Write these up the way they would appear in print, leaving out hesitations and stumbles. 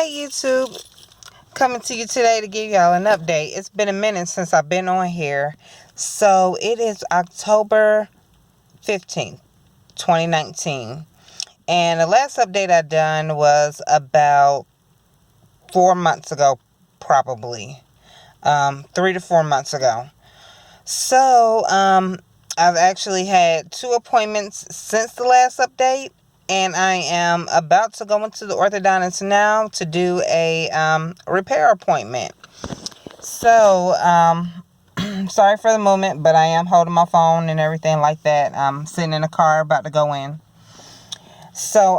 Hey YouTube, coming to you today to give y'all an update. It's been a minute since I've been on here. So it is October 15th, 2019. And the last update I done was about 4 months ago, probably. 3 to 4 months ago. So, I've actually had 2 appointments since the last update. And I am about to go into the orthodontist now to do a repair appointment. So, sorry for the moment, but I am holding my phone and everything like that. I'm sitting in the car about to go in. So,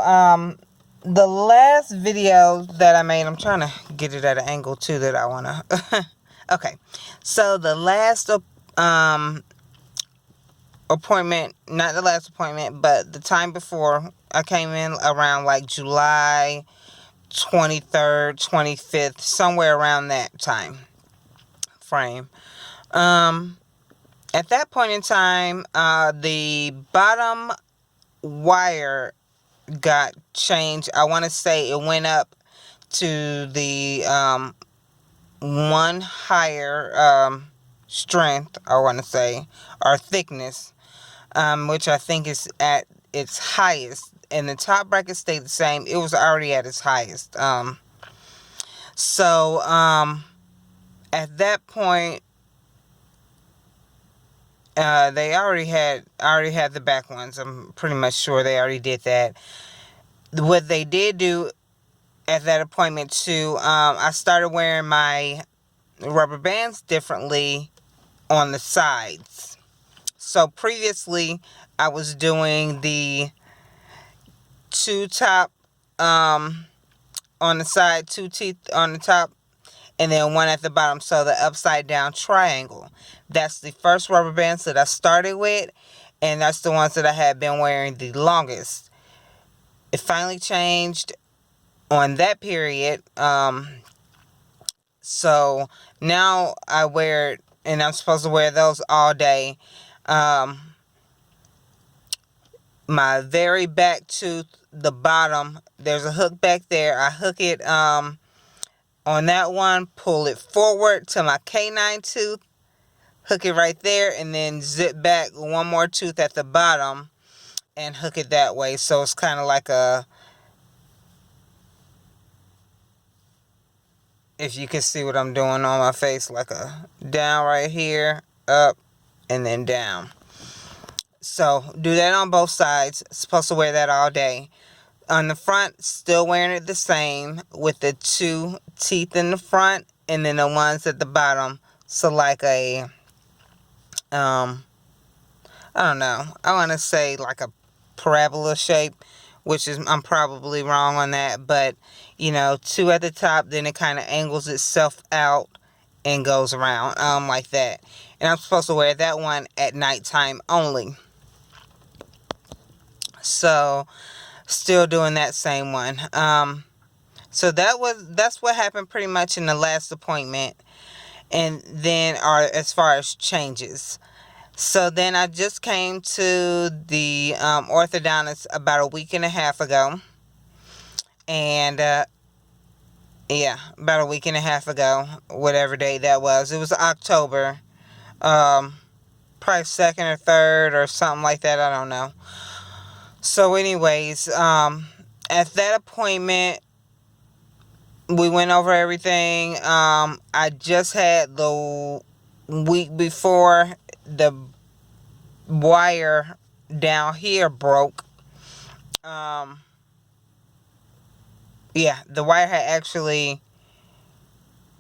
the last video that I made, I'm trying to get it at an angle too that I want to. Okay. So, the last appointment, not the last appointment, but the time before, I came in around like July 23rd, 25th, somewhere around that time frame. At that point in time, the bottom wire got changed. I want to say it went up to the one higher strength, I want to say, or thickness, which I think is at its highest. And the top bracket stayed the same. It was already at its highest. So at that point, I already had the back ones. I'm pretty much sure they already did that. What they did do at that appointment too, I started wearing my rubber bands differently on the sides. So previously, I was doing the 2 top on the side, 2 teeth on the top, and then 1 at the bottom, so the upside down triangle. That's the first rubber bands that I started with, and that's the ones that I had been wearing the longest. It finally changed on that period, so now I wear it, and I'm supposed to wear those all day. My very back tooth, the bottom, there's a hook back there. I hook it on that one, pull it forward to my canine tooth, hook it right there, and then zip back 1 more tooth at the bottom and hook it that way. So it's kind of like if you can see what I'm doing on my face, like a down right here, up, and then down. So do that on both sides. Supposed to wear that all day. On the front, still wearing it the same with the 2 teeth in the front and then the ones at the bottom. So like a, I don't know. I want to say like a parabola shape, which is, I'm probably wrong on that. But, 2 at the top, then it kind of angles itself out and goes around like that. And I'm supposed to wear that one at nighttime only. So, still doing that same one. So that's what happened pretty much in the last appointment. And then, as far as changes. So then I just came to the orthodontist about a week and a half ago. And, yeah, about a week and a half ago, whatever day that was. It was October. Probably 2nd or 3rd or something like that. I don't know. So anyways, at that appointment, we went over everything. I just had the week before the wire down here broke. Yeah, the wire had actually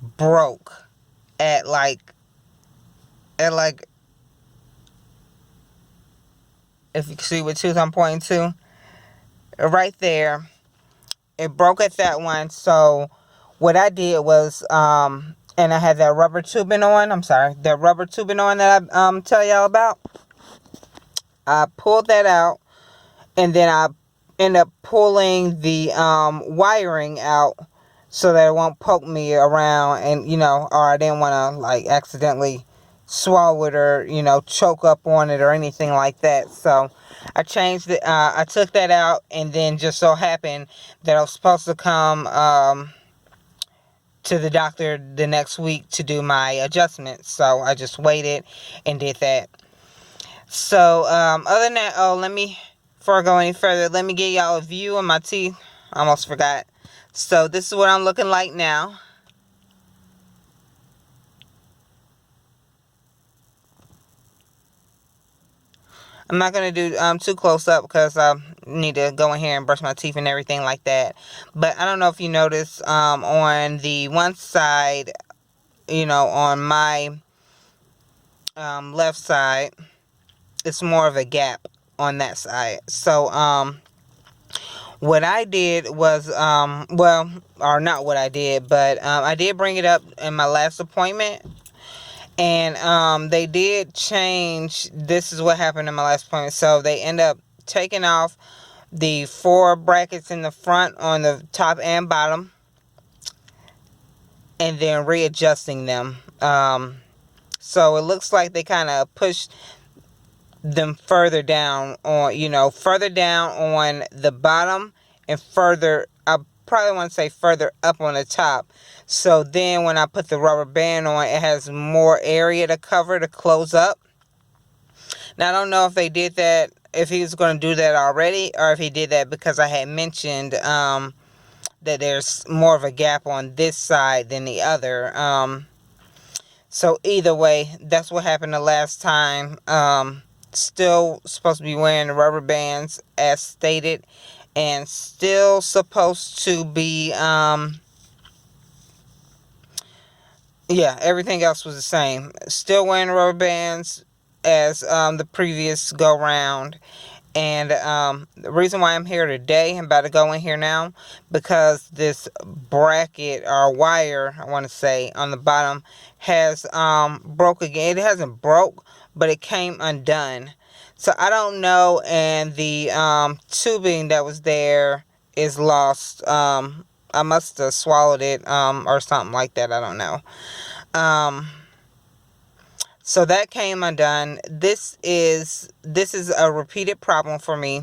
broke at like, if you can see what tooth I'm pointing to, right there, it broke at that one. So what I did was, and I had that rubber tubing on, that rubber tubing on that I tell y'all about. I pulled that out, and then I end up pulling the wiring out so that it won't poke me around, and or I didn't want to like accidentally swallow it or choke up on it or anything like that. So I changed it. I took that out, and then just so happened that I was supposed to come to the doctor the next week to do my adjustments. So I just waited and did that. So other than that, before I go any further, let me give y'all a view of my teeth. I almost forgot. So this is what I'm looking like now. I'm not going to do too close up because I need to go in here and brush my teeth and everything like that. But I don't know if you notice on the one side, on my left side, it's more of a gap on that side. So what I did was, or not what I did, but I did bring it up in my last appointment. And they did change. This is what happened in my last appointment. So they end up taking off the 4 brackets in the front on the top and bottom, and then readjusting them. So it looks like they kind of pushed them further down further down on the bottom and further, I probably want to say further up on the top. So then when I put the rubber band on, it has more area to cover to close up. Now I don't know if they did that, if he was going to do that already, or if he did that because I had mentioned that there's more of a gap on this side than the other. So either way, that's what happened the last time. Still supposed to be wearing the rubber bands as stated, and still supposed to be everything else was the same. Still wearing the rubber bands as the previous go round. And the reason why I'm here today, I'm about to go in here now, because this bracket or wire, I want to say, on the bottom has broke again. It hasn't broke, but it came undone. So I don't know, and the tubing that was there is lost. I must have swallowed it or something like that. I don't know. So that came undone. This is a repeated problem for me.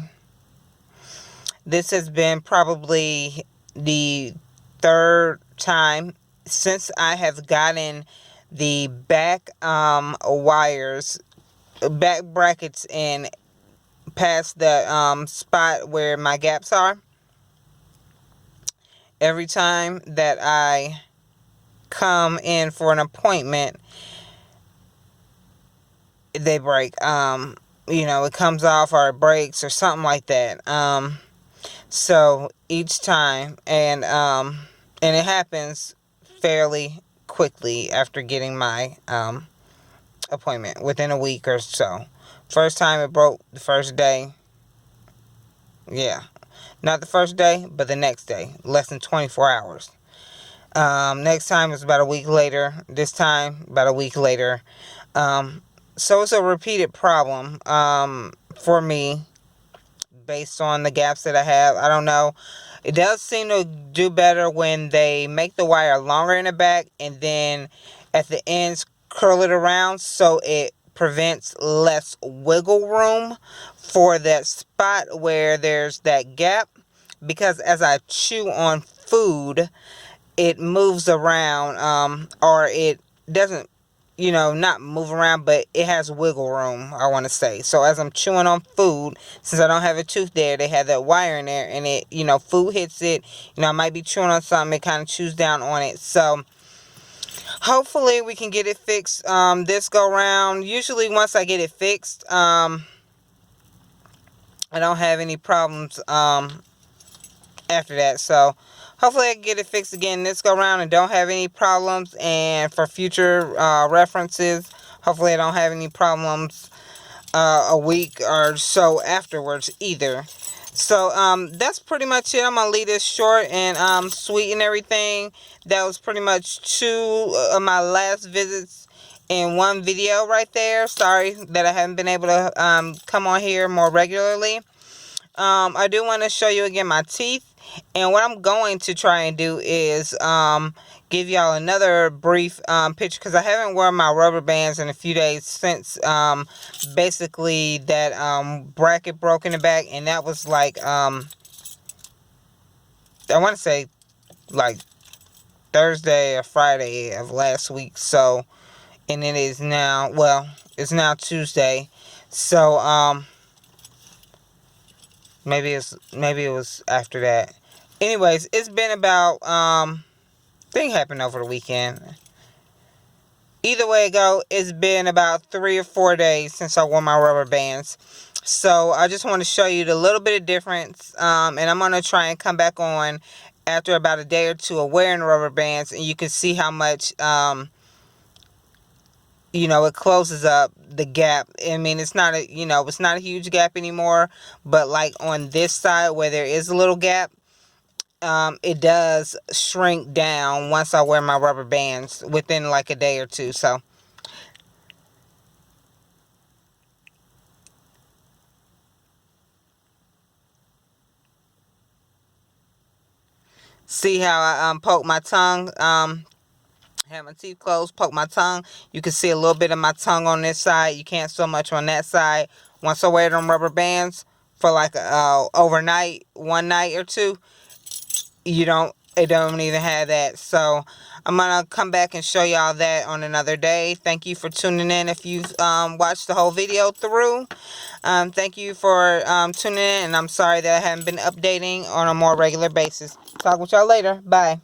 This has been probably the 3rd time since I have gotten the back wires, back brackets in past the spot where my gaps are. Every time that I come in for an appointment, they break. It comes off or it breaks or something like that. So each time, and it happens fairly quickly after getting my appointment, within a week or so. First time it broke the first day. Yeah. Not the first day, but the next day. Less than 24 hours. Next time was about a week later. This time, about a week later. So it's a repeated problem for me based on the gaps that I have. I don't know. It does seem to do better when they make the wire longer in the back and then at the ends curl it around, so it prevents less wiggle room for that spot where there's that gap. Because as I chew on food, it moves around, or it doesn't, not move around, but it has wiggle room, I want to say. So as I'm chewing on food, since I don't have a tooth there, they have that wire in there, and it, food hits it. I might be chewing on something, it kind of chews down on it. So hopefully we can get it fixed this go round. Usually once I get it fixed, I don't have any problems after that. So hopefully I can get it fixed again this go round and don't have any problems. And for future references, hopefully I don't have any problems a week or so afterwards either. So that's pretty much it. I'm going to leave this short and sweet and everything. That was pretty much 2 of my last visits in one video right there. Sorry that I haven't been able to come on here more regularly. I do want to show you again my teeth. And what I'm going to try and do is give y'all another brief picture, because I haven't worn my rubber bands in a few days since basically that bracket broke in the back. And that was like, I want to say like Thursday or Friday of last week. So, and it is now, well, it's now Tuesday. So, maybe it was after that. Anyways, it's been about, thing happened over the weekend. Either way it go, it's been about 3 or 4 days since I wore my rubber bands. So I just want to show you the little bit of difference. And I'm going to try and come back on after about a day or two of wearing rubber bands. And you can see how much, it closes up the gap. I mean, it's not it's not a huge gap anymore. But like on this side where there is a little gap, it does shrink down once I wear my rubber bands within like a day or two. So see how I poke my tongue, have my teeth closed, poke my tongue. You can see a little bit of my tongue on this side. You can't so much on that side. Once I wear them rubber bands for like overnight, one night or two, it don't even have that. So I'm gonna come back and show y'all that on another day. Thank you for tuning in. If you've watched the whole video through, thank you for tuning in, and I'm sorry that I haven't been updating on a more regular basis. Talk with y'all later. Bye.